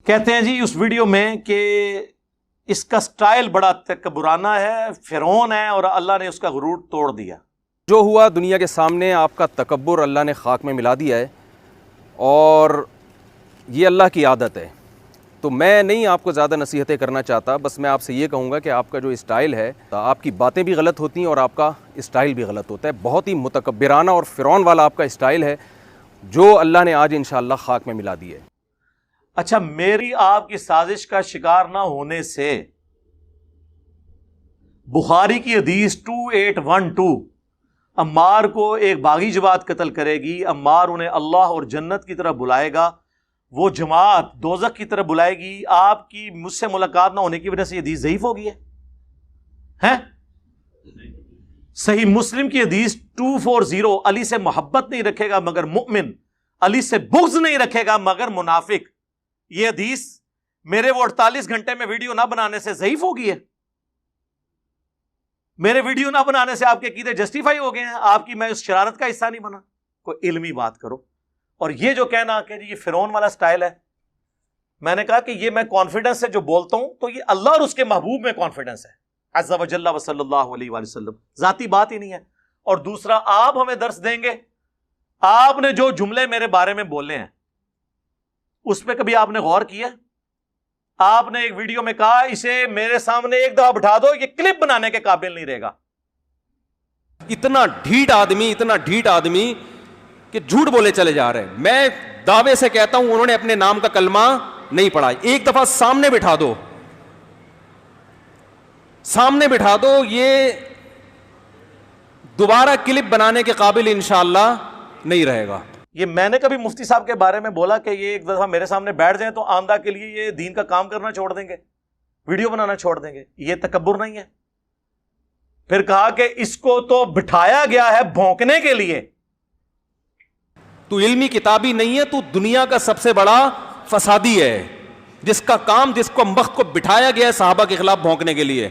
کہتے ہیں جی اس ویڈیو میں کہ اس کا سٹائل بڑا تکبرانہ ہے، فرعون ہے، اور اللہ نے اس کا غرور توڑ دیا۔ جو ہوا دنیا کے سامنے آپ کا تکبر اللہ نے خاک میں ملا دیا ہے، اور یہ اللہ کی عادت ہے۔ تو میں نہیں آپ کو زیادہ نصیحتیں کرنا چاہتا، بس میں آپ سے یہ کہوں گا کہ آپ کا جو اسٹائل ہے، آپ کی باتیں بھی غلط ہوتی ہیں اور آپ کا اسٹائل بھی غلط ہوتا ہے۔ بہت ہی متکبرانہ اور فرعون والا آپ کا اسٹائل ہے، جو اللہ نے آج انشاءاللہ خاک میں ملا دی ہے۔ اچھا، میری آپ کی سازش کا شکار نہ ہونے سے بخاری کی حدیث 2812 عمار کو ایک باغی جماعت قتل کرے گی، عمار انہیں اللہ اور جنت کی طرف بلائے گا، وہ جماعت دوزخ کی طرف بلائے گی، آپ کی مجھ سے ملاقات نہ ہونے کی وجہ سے یہ حدیث ضعیف ہو گئی ہے؟ صحیح مسلم کی حدیث 240 علی سے محبت نہیں رکھے گا مگر مؤمن، علی سے بغض نہیں رکھے گا مگر منافق، یہ حدیث میرے وہ 48 گھنٹے میں ویڈیو نہ بنانے سے ضعیف ہو گئی ہے؟ میرے ویڈیو نہ بنانے سے آپ کے عقیدے جسٹیفائی ہو گئے ہیں؟ آپ کی میں اس شرارت کا حصہ نہیں بنا؟ کوئی علمی بات کرو۔ اور یہ جو کہنا کہ یہ فرعون والا سٹائل ہے، میں نے کہا کہ یہ میں کانفیڈنس سے جو بولتا ہوں تو یہ اللہ اور اس کے محبوب میں کانفیڈنس ہے، عز و جل و صلی اللہ علیہ وآلہ وسلم، ذاتی بات ہی نہیں ہے۔ اور دوسرا، آپ ہمیں درس دیں گے؟ آپ نے جو جملے میرے بارے میں بولے ہیں اس پہ کبھی آپ نے غور کیا؟ آپ نے ایک ویڈیو میں کہا اسے میرے سامنے ایک دفعہ بٹھا دو، یہ کلپ بنانے کے قابل نہیں رہے گا۔ اتنا ڈھیٹ آدمی کہ جھوٹ بولے چلے جا رہے ہیں۔ میں دعوے سے کہتا ہوں انہوں نے اپنے نام کا کلمہ نہیں پڑھا۔ ایک دفعہ سامنے بٹھا دو، یہ دوبارہ کلپ بنانے کے قابل انشاءاللہ نہیں رہے گا۔ یہ میں نے کبھی مفتی صاحب کے بارے میں بولا کہ یہ ایک دفعہ میرے سامنے بیٹھ جائیں تو آمدہ کے لیے یہ دین کا کام کرنا چھوڑ دیں گے، ویڈیو بنانا چھوڑ دیں گے؟ یہ تکبر نہیں ہے؟ پھر کہا کہ اس کو تو بٹھایا گیا ہے بھونکنے کے لیے۔ تو علمی کتابی نہیں ہے، تو دنیا کا سب سے بڑا فسادی ہے، جس کا کام، جس کو وقت کو بٹھایا گیا ہے صحابہ کے خلاف بھونکنے کے لیے۔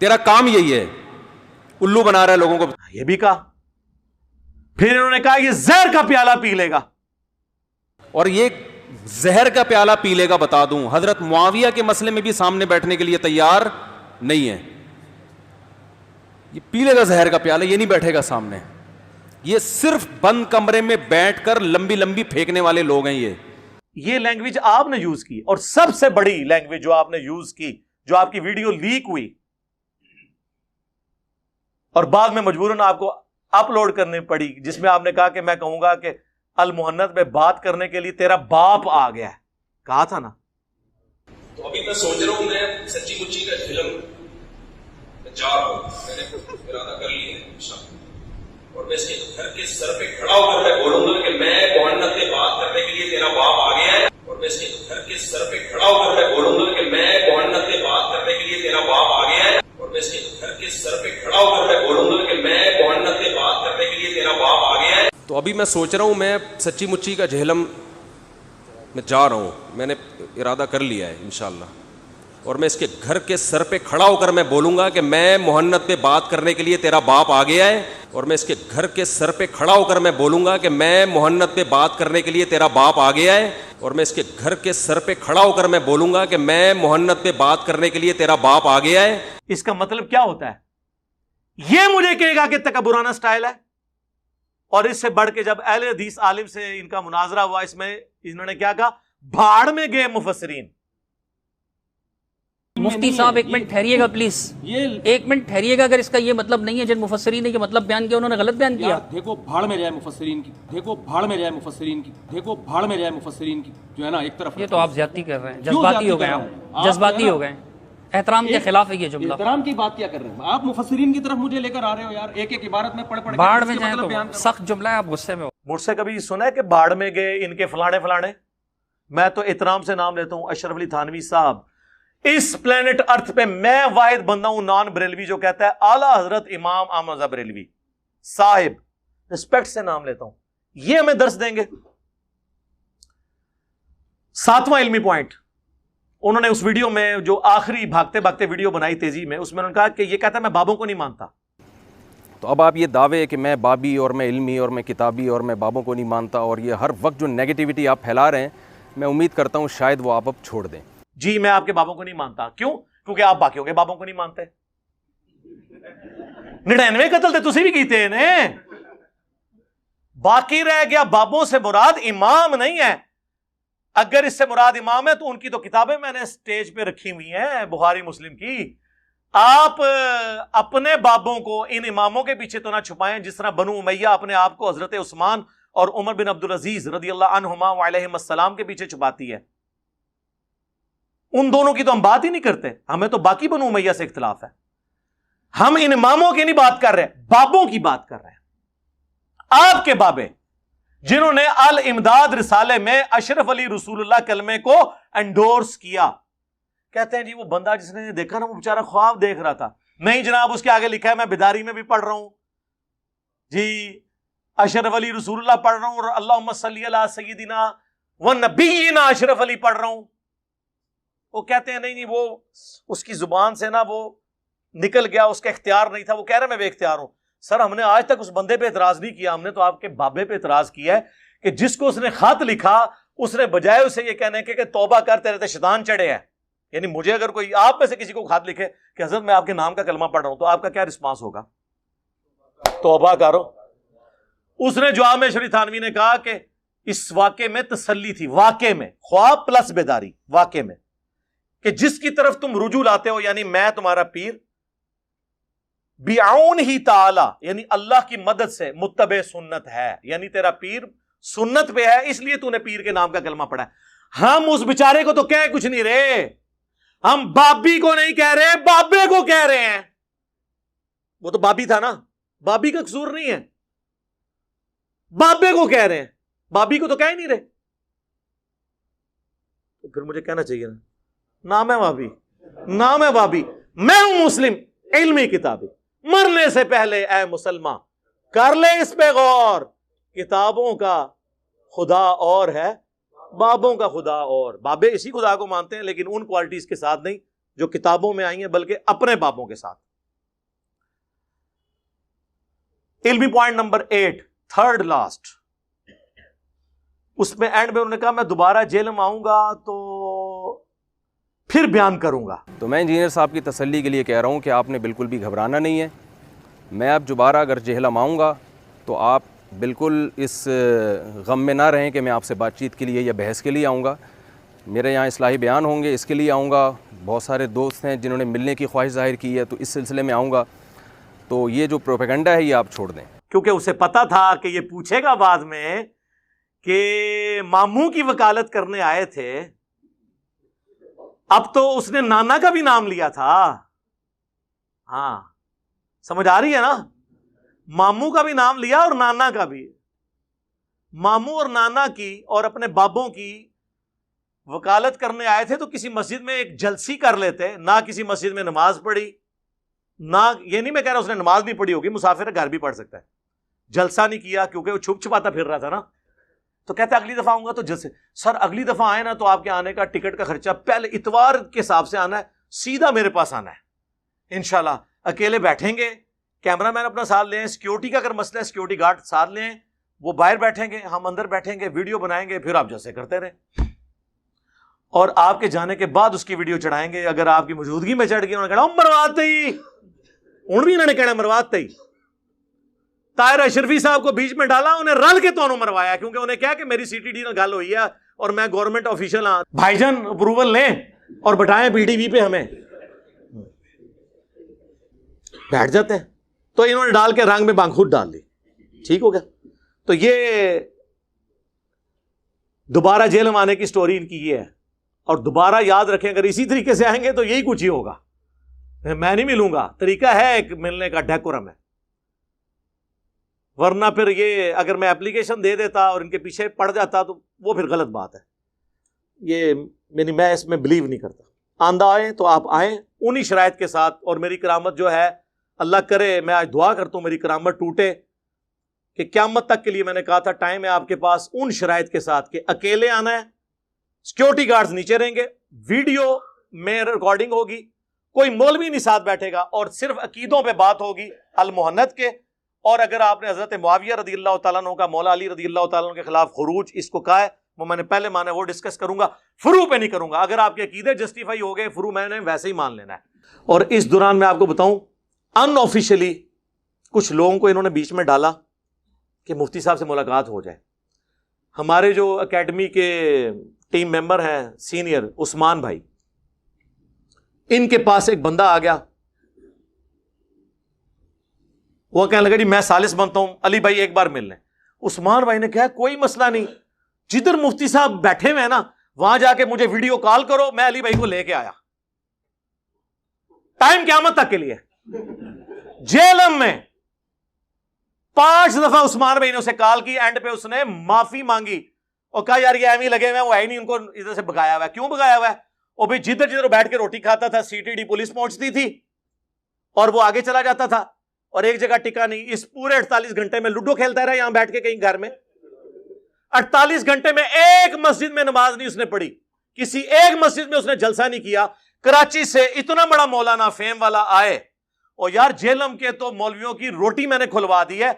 تیرا کام یہی ہے، الو بنا رہا ہے لوگوں کو۔ یہ بھی کہا، پھر انہوں نے کہا یہ زہر کا پیالہ پی لے گا، اور یہ زہر کا پیالہ پی لے گا، بتا دوں حضرت معاویہ کے مسئلے میں بھی سامنے بیٹھنے کے لیے تیار نہیں ہے۔ یہ پی لے گا زہر کا پیالہ، یہ نہیں بیٹھے گا سامنے۔ یہ صرف بند کمرے میں بیٹھ کر لمبی لمبی پھینکنے والے لوگ ہیں۔ یہ لینگویج آپ نے یوز کی، اور سب سے بڑی لینگویج جو آپ نے یوز کی، جو آپ کی ویڈیو لیک ہوئی اور بعد میں مجبوراً آپ کو اپلوڈ کرنی پڑی، جس میں آپ نے کہا کہ میں کہوں گا کہ المحنت میں بات کرنے کے لیے تیرا باپ آ گیا ہے، کہا تھا نا؟ تو ابھی میں سوچ رہا ہوں، میں سچی مچی کا فلم میں جا رہا ہوں، میں نے ارادہ کر لی ہے، اور میں اس کے گھر کے سر پہ کھڑا ہو کر میں بولوں گا کہ میں محنت میں بات کرنے کے لیے تیرا باپ آ گیا ہے، اور میں اس کے گھر کے سر پہ کھڑا ہو کر میں بولوں گا کہ میں محنت میں بات کرنے کے لیے تیرا باپ آ گیا ہے، اور میں اس کے گھر کے سر پہ کھڑا ہو کر میں بولوں گا کہ میں محنت میں بات کرنے کے لیے تیرا باپ آ گیا ہے۔ تو ابھی میں سوچ رہا ہوں، میں سچی مچی کا جہلم میں جا رہا ہوں، میں نے ارادہ کر لیا ہے انشاءاللہ، اور میں اس کے گھر کے سر پہ کھڑا ہو کر میں بولوں گا کہ میں محنت پہ بات کرنے کے لیے تیرا باپ آ گیا ہے، اور میں اس کے گھر کے سر پہ کھڑا ہو کر میں بولوں گا کہ میں محنت پہ بات کرنے کے لیے تیرا باپ آ گیا ہے، اور میں اس کے گھر کے سر پہ کھڑا ہو کر میں بولوں گا کہ میں محنت پہ بات کرنے کے لیے تیرا باپ آ گیا ہے۔ اس کا مطلب کیا ہوتا ہے؟ یہ مجھے کہے گا کہ تکبرانہ سٹائل ہے؟ اور اس سے بڑھ کے جب اہل حدیث عالم سے ان کا مناظرہ ہوا، اس میں انہوں نے کیا کہا؟ بھاڑ میں گئے مفسرین۔ مفتی صاحب ایک منٹ ٹھہریے گا پلیز، ایک منٹ ٹھہریے گا۔ اگر اس کا یہ مطلب نہیں ہے، جن مفسرین نے یہ مطلب بیان کیا انہوں نے غلط بیان کیا۔ دیکھو بھاڑ میں جائے مفسرین کی، دیکھو بھاڑ میں جائے مفسرین کی، دیکھو بھاڑ میں جائے مفسرین کی، جو ہے نا ایک طرف۔ یہ تو آپ زیادتی کر رہے ہیں، جذباتی ہو گئے ہیں، جذباتی ہو گئے ہیں، احترام کے خلاف ہے یہ جملہ۔ احترام کی بات کیا کر رہے ہیں آپ؟ مفسرین کی طرف مجھے لے کر آ رہے ہو یار، ایک ایک عبارت میں پڑھ پڑھ کے باڑ میں جائیں تو سخت جملہ ہے، آپ غصے میں ہو۔ مجھ سے کبھی سنا ہے کہ باڑ میں گئے ان کے فلانے فلانے؟ میں تو احترام سے نام لیتا ہوں اشرف علی تھانوی صاحب۔ اس پلانٹ ارتھ پہ میں واحد بندہ ہوں نان بریلوی جو کہتا ہے اعلیٰ حضرت امام احمد رضا بریلوی صاحب، رسپیکٹ سے نام لیتا ہوں۔ یہ ہمیں درس دیں گے۔ 7واں علمی پوائنٹ، انہوں نے اس ویڈیو میں جو آخری بھاگتے بھاگتے ویڈیو بنائی تیزی میں، اس میں انہوں نے کہا کہ یہ کہتا ہے میں بابوں کو نہیں مانتا۔ تو اب آپ یہ دعوے کہ میں بابی اور میں علمی اور میں کتابی اور میں بابوں کو نہیں مانتا، اور یہ ہر وقت جو نیگیٹیوٹی آپ پھیلا رہے ہیں، میں امید کرتا ہوں شاید وہ آپ اب چھوڑ دیں. جی میں آپ کے بابوں کو نہیں مانتا. کیوں؟ کیونکہ آپ باقیوں کے بابوں کو نہیں مانتے. 99 قتل تے تسی بھی کیتے ہیں. باقی رہ گیا بابوں سے مراد امام نہیں ہے. اگر اس سے مراد امام ہے تو ان کی تو کتابیں میں نے سٹیج پہ رکھی ہوئی ہیں بخاری مسلم کی. آپ اپنے بابوں کو ان اماموں کے پیچھے تو نہ چھپائیں جس طرح بنو امیہ اپنے آپ کو حضرت عثمان اور عمر بن عبدالعزیز رضی اللہ عنہما وعلیہم السلام کے پیچھے چھپاتی ہے. ان دونوں کی تو ہم بات ہی نہیں کرتے. ہمیں تو باقی بنو امیہ سے اختلاف ہے. ہم ان اماموں کی نہیں بات کر رہے, بابوں کی بات کر رہے ہیں. آپ کے بابے جنہوں نے الامداد رسالے میں اشرف علی رسول اللہ کلمے کو انڈورس کیا. کہتے ہیں جی وہ بندہ جس نے دیکھا نا وہ بیچارہ خواب دیکھ رہا تھا. نہیں جناب, اس کے آگے لکھا ہے میں بیداری میں بھی پڑھ رہا ہوں جی, اشرف علی رسول اللہ پڑھ رہا ہوں اور اللہم صلی علی سیدنا و نبینا اشرف علی پڑھ رہا ہوں. وہ کہتے ہیں نہیں وہ اس کی زبان سے نا وہ نکل گیا, اس کا اختیار نہیں تھا. وہ کہہ رہے میں بے اختیار ہوں. سر ہم نے آج تک اس بندے پہ اعتراض نہیں کیا, ہم نے تو آپ کے بابے پہ اعتراض کیا ہے کہ جس کو اس نے خط لکھا اس نے بجائے اسے یہ کہنے کہ توبہ کر تیرے تے شیطان چڑھے ہیں. یعنی مجھے اگر کوئی آپ میں سے کسی کو خط لکھے کہ حضرت میں آپ کے نام کا کلمہ پڑھ رہا ہوں تو آپ کا کیا رسپانس ہوگا؟ توبہ کرو. اس نے جواب میں شریف تھانوی نے کہا کہ اس واقعے میں تسلی تھی, واقعے میں خواب پلس بیداری, واقعے میں کہ جس کی طرف تم رجوع لاتے ہو یعنی میں تمہارا پیر بیعون ہی تعالی یعنی اللہ کی مدد سے متبع سنت ہے, یعنی تیرا پیر سنت پہ ہے اس لیے تو نے پیر کے نام کا کلمہ پڑھا ہے. ہم اس بیچارے کو تو کہہ کچھ نہیں رہے, ہم بابی کو نہیں کہہ رہے, بابے کو کہہ رہے ہیں. وہ تو بابی تھا نا, بابی کا قصور نہیں ہے, بابے کو کہہ رہے ہیں, بابی کو تو کہہ ہی نہیں رہے. تو پھر مجھے کہنا چاہیے نا نام ہے بابی, نام ہے بابی, میں ہوں مسلم علمی کتابی, مرنے سے پہلے اے مسلمان کر لے اس پہ غور, کتابوں کا خدا اور ہے بابوں کا خدا اور. بابے اسی خدا کو مانتے ہیں لیکن ان کوالٹیز کے ساتھ نہیں جو کتابوں میں آئی ہیں بلکہ اپنے بابوں کے ساتھ. علمی پوائنٹ نمبر 8 تھرڈ لاسٹ, اس میں اینڈ میں انہوں نے کہا میں دوبارہ جیل میں آؤں گا تو پھر بیان کروں گا. تو میں انجینئر صاحب کی تسلی کے لیے کہہ رہا ہوں کہ آپ نے بالکل بھی گھبرانا نہیں ہے. میں اب دوبارہ اگر جہلم آؤں گا تو آپ بالکل اس غم میں نہ رہیں کہ میں آپ سے بات چیت کے لیے یا بحث کے لیے آؤں گا. میرے یہاں اصلاحی بیان ہوں گے, اس کے لیے آؤں گا. بہت سارے دوست ہیں جنہوں نے ملنے کی خواہش ظاہر کی ہے تو اس سلسلے میں آؤں گا. تو یہ جو پروپیگنڈا ہے یہ آپ چھوڑ دیں, کیونکہ اسے پتا تھا کہ یہ پوچھے گا بعد میں کہ ماموں کی وکالت کرنے آئے تھے. اب تو اس نے نانا کا بھی نام لیا تھا. ہاں سمجھ آ رہی ہے نا, ماموں کا بھی نام لیا اور نانا کا بھی. ماموں اور نانا کی اور اپنے بابوں کی وکالت کرنے آئے تھے تو کسی مسجد میں ایک جلسی کر لیتے. نہ کسی مسجد میں نماز پڑھی, نہ یہ نہیں میں کہہ رہا اس نے نماز نہیں پڑھی ہوگی, مسافر گھر بھی پڑھ سکتا ہے. جلسہ نہیں کیا کیونکہ وہ چھپ چھپاتا پھر رہا تھا نا. تو کہتے اگلی دفعہ آؤں گا تو جلسے. سر اگلی دفعہ آئے نا تو آپ کے آنے کا ٹکٹ کا خرچہ پہلے اتوار کے حساب سے آنا ہے, سیدھا میرے پاس آنا ہے انشاءاللہ. اکیلے بیٹھیں گے, کیمرہ مین اپنا ساتھ لیں, سیکیورٹی کا اگر مسئلہ ہے سیکیورٹی گارڈ ساتھ لیں, وہ باہر بیٹھیں گے, ہم اندر بیٹھیں گے, ویڈیو بنائیں گے, پھر آپ جیسے کرتے رہیں. اور آپ کے جانے کے بعد اس کی ویڈیو چڑھائیں گے. اگر آپ کی موجودگی میں چڑھ گئی انہوں نے کہا مرواتے ہی, ان بھی انہوں نے کہنا مرواتے ہی. طاہر اشرفی صاحب کو بیچ میں ڈالا, انہیں رل کے تو مروایا کیونکہ انہیں کیا کہ میری سی ٹی ڈی نے گل ہوئی ہے اور میں گورنمنٹ آفیشل ہاں. بھائی جان اپروول لیں اور بٹائیں پی ٹی وی پہ, ہمیں بیٹھ جاتے ہیں. تو انہوں نے ڈال کے رنگ میں بانگ خود ڈال لی, ٹھیک ہو گیا. تو یہ دوبارہ جیل میں آنے کی سٹوری ان کی یہ ہے. اور دوبارہ یاد رکھیں اگر اسی طریقے سے آئیں گے تو یہی کچھ ہی ہوگا. میں نہیں ملوں گا, طریقہ ہے ایک ملنے کا, ڈیکورم ہے. ورنہ پھر یہ اگر میں اپلیکیشن دے دیتا اور ان کے پیچھے پڑ جاتا تو وہ پھر غلط بات ہے. یہ میں اس میں بلیو نہیں کرتا. آندہ آئیں تو آپ آئیں انہی شرائط کے ساتھ. اور میری کرامت جو ہے اللہ کرے, میں آج دعا کرتا ہوں میری کرامت ٹوٹے کہ قیامت تک کے لیے میں نے کہا تھا ٹائم ہے آپ کے پاس ان شرائط کے ساتھ کہ اکیلے آنا ہے, سیکیورٹی گارڈز نیچے رہیں گے, ویڈیو میں ریکارڈنگ ہوگی, کوئی مولوی نہیں ساتھ بیٹھے گا اور صرف عقیدوں پہ بات ہوگی المحنت کے. اور اگر آپ نے حضرت معاویہ رضی اللہ تعالیٰ عنہ کا مولا علی رضی اللہ تعالیٰ عنہ کے خلاف خروج اس کو کہا ہے وہ میں نے پہلے مانا وہ ڈسکس کروں گا, فرو پہ نہیں کروں گا. اگر آپ کے عقیدے جسٹیفائی ہو گئے, فرو میں نے ویسے ہی مان لینا ہے. اور اس دوران میں آپ کو بتاؤں, ان آفیشلی کچھ لوگوں کو انہوں نے بیچ میں ڈالا کہ مفتی صاحب سے ملاقات ہو جائے. ہمارے جو اکیڈمی کے ٹیم ممبر ہیں سینئر عثمان بھائی, ان کے پاس ایک بندہ آ گیا, وہ کہنے لگا جی میں ثالث بنتا ہوں, علی بھائی ایک بار مل لیں. عثمان بھائی نے کہا کوئی مسئلہ نہیں, جدھر مفتی صاحب بیٹھے ہوئے ہیں نا وہاں جا کے مجھے ویڈیو کال کرو, میں علی بھائی کو لے کے آیا. ٹائم قیامت تک کے لیے. جیلم میں 5 دفعہ عثمان بھائی نے اسے کال کی, اینڈ پہ اس نے معافی مانگی اور کہا یار یہ ایویں لگے ہوئے ہیں, وہ ہے نہیں, ان کو ادھر سے بگایا ہوا ہے. کیوں بگایا ہوا ہے؟ اور بھائی جدھر جدھر بیٹھ کے روٹی کھاتا تھا CTD پولیس پہنچتی تھی اور وہ آگے چلا جاتا تھا, اور ایک جگہ ٹکا نہیں. اس پورے 48 گھنٹے میں لوڈو کھیلتا رہا یہاں بیٹھ کے کہیں گھر میں. 48 گھنٹے میں ایک مسجد میں نماز نہیں اس نے پڑھی, کسی ایک مسجد میں اس نے جلسہ نہیں کیا. کراچی سے اتنا بڑا مولانا فیم والا آئے, اور یار جیلم کے تو مولویوں کی روٹی میں نے کھلوا دی ہے.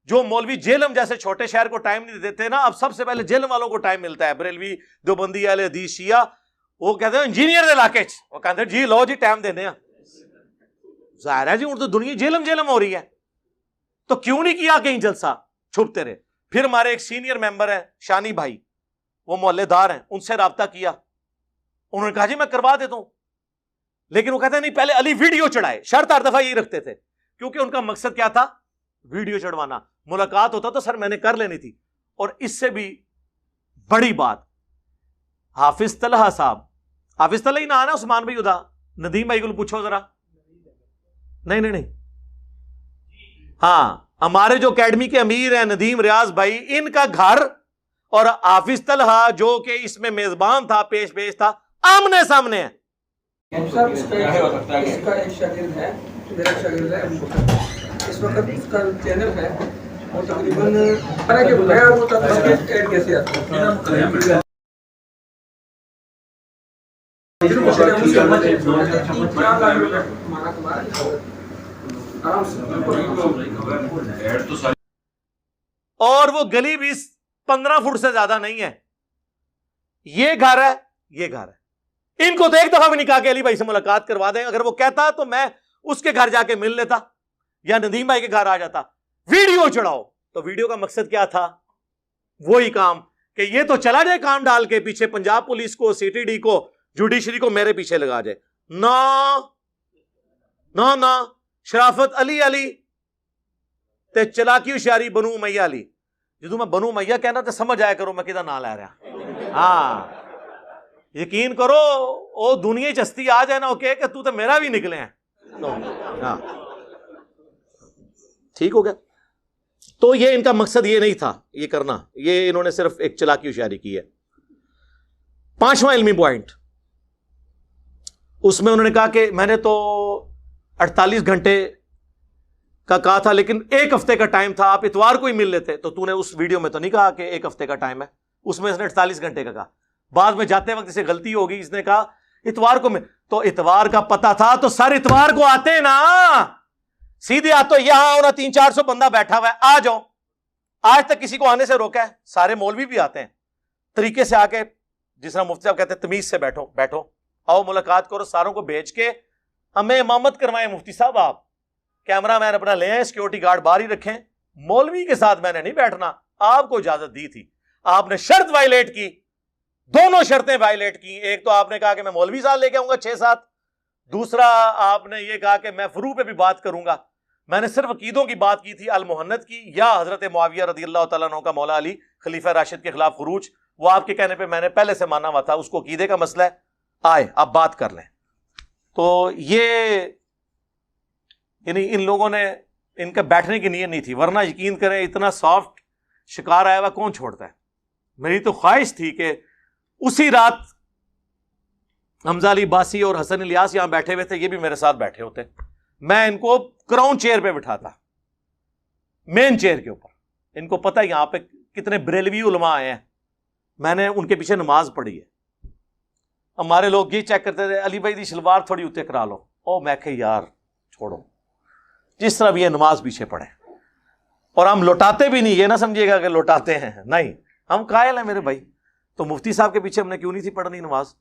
جو مولوی جیلم جیسے چھوٹے شہر کو ٹائم نہیں دیتے نا, اب سب سے پہلے جیلم والوں کو ٹائم ملتا ہے. بریلوی, دیوبندی, اہل حدیث, شیعہ, وہ کہتے ہیں انجینئر علاقے چ, وہ کہتے ہیں جی لو جی ٹائم دینے ہیں. ظاہر ہے جی ہوں تو دنیا جیلم جیلم ہو رہی ہے, تو کیوں نہیں کیا کہیں جلسہ, چھپتے رہے. پھر ہمارے ایک سینئر ممبر ہیں شانی بھائی, وہ محلے دار ہیں, ان سے رابطہ کیا, انہوں نے کہا جی میں کروا دیتا ہوں. لیکن وہ کہتے ہیں نہیں پہلے علی ویڈیو چڑھائے. شرط ہر دفعہ یہی رکھتے تھے, کیونکہ ان کا مقصد کیا تھا, ویڈیو چڑھوانا. ملاقات ہوتا تو سر میں نے کر لینی تھی. اور اس سے بھی بڑی بات, حافظ طلحہ صاحب, حافظ طلحہ ہی نہ آنا, عثمان بھائی ادا, ندیم بھائی کو پوچھو ذرا. نہیں, ہاں ہمارے جو اکیڈمی کے امیر ہیں ندیم ریاض بھائی, ان کا گھر اور حافظ طلحہ جو کہ اس میں میزبان تھا, پیش تھا, آمنے سامنے ہے. اس کا ایک شاگرد ہے, میرا شاگرد ہے, اس وقت اس کا چینل ہے, وہ تقریباً وہ کیسے آتا ہے. اور وہ گلی بھی 15 فٹ سے زیادہ نہیں ہے. یہ گھر ہے, یہ گھر ہے. ان کو تو ایک دفعہ بھی نہیں کہا کہ علی بھائی سے ملاقات کروا دیں. اگر وہ کہتا تو میں اس کے گھر جا کے مل لیتا یا ندیم بھائی کے گھر آ جاتا. ویڈیو چڑھاؤ, تو ویڈیو کا مقصد کیا تھا, وہی کام کہ یہ تو چلا جائے کام ڈال کے پیچھے پنجاب پولیس کو, CTD کو, جوڈیشری کو میرے پیچھے لگا جائے. نہ شرافت علی تے چلاکی ہوشیاری بنو امیہ علی. جدو میں بنو امیہ کہنا تو سمجھ آیا کرو میں کدھر نہ لے رہا. ہاں یقین کرو او دنیا چستی آ جائے نا, اوکے کہ تو میرا بھی نکلے ہیں. ہاں ٹھیک ہو گیا. تو یہ ان کا مقصد یہ نہیں تھا یہ کرنا, یہ انہوں نے صرف ایک چلاکی ہوشیاری کی ہے. 5واں علمی پوائنٹ, اس میں انہوں نے کہا کہ میں نے تو 48 گھنٹے کا کہا تھا, لیکن 1 ہفتے کا ٹائم تھا, آپ اتوار کو ہی مل لیتے. تو تو نے اس ویڈیو میں تو نہیں کہا کہ 1 ہفتے کا ٹائم ہے, اس میں اس نے 48 گھنٹے کا کہا. بعد میں جاتے وقت اسے غلطی ہوگی, اس نے کہا اتوار کو میں, تو اتوار کا پتہ تھا تو سر اتوار کو آتے نا, سیدھے آتے. یہاں ہونا 300-400 بندہ بیٹھا ہوا ہے, آ جاؤ. آج تک کسی کو آنے سے روکا ہے؟ سارے مولوی بھی آتے ہیں طریقے سے, آ کے جس طرح مفتی صاحب کہتے ہیں تمیز سے بیٹھو, آؤ ملاقات کرو. ساروں کو بھیج کے ہمیں امامت کروائیں مفتی صاحب, آپ کیمرہ مین اپنا لے آئیں, سیکورٹی گارڈ باہر ہی رکھیں. مولوی کے ساتھ میں نے نہیں بیٹھنا, آپ کو اجازت دی تھی, آپ نے شرط وائلیٹ کی, دونوں شرطیں وائلیٹ کی. ایک تو آپ نے کہا کہ میں مولوی صاحب لے کے آؤں گا 6-7, دوسرا آپ نے یہ کہا کہ میں فروع پہ بھی بات کروں گا. میں نے صرف عقیدوں کی بات کی تھی, المحنت کی, یا حضرت معاویہ رضی اللہ تعالیٰ عنہ کا مولا علی خلیفہ راشد کے خلاف خروج, وہ آپ کے کہنے پہ میں نے پہلے سے مانا ہوا تھا, اس کو عقیدے کا مسئلہ ہے, آئے آپ بات کر لیں. تو یہ یعنی ان لوگوں نے, ان کا بیٹھنے کی نیت نہیں تھی, ورنہ یقین کریں اتنا سافٹ شکار آیا ہوا کون چھوڑتا ہے. میری تو خواہش تھی کہ اسی رات حمزہ علی باسی اور حسن الیاس یہاں بیٹھے ہوئے تھے, یہ بھی میرے ساتھ بیٹھے ہوتے, میں ان کو کراؤن چیئر پہ بٹھاتا, مین چیئر کے اوپر. ان کو پتہ یہاں پہ کتنے بریلوی علماء آئے ہیں, میں نے ان کے پیچھے نماز پڑھی ہے. ہمارے لوگ یہ چیک کرتے تھے علی بھائی دی شلوار تھوڑی اتنے کرا لو, او میں کہ یار چھوڑو, جس طرح بھی یہ نماز پیچھے پڑھے. اور ہم لوٹاتے بھی نہیں, یہ نہ سمجھیے گا کہ لوٹاتے ہیں, نہیں, ہم قائل ہیں میرے بھائی. تو مفتی صاحب کے پیچھے ہم نے کیوں نہیں تھی پڑھنی نماز؟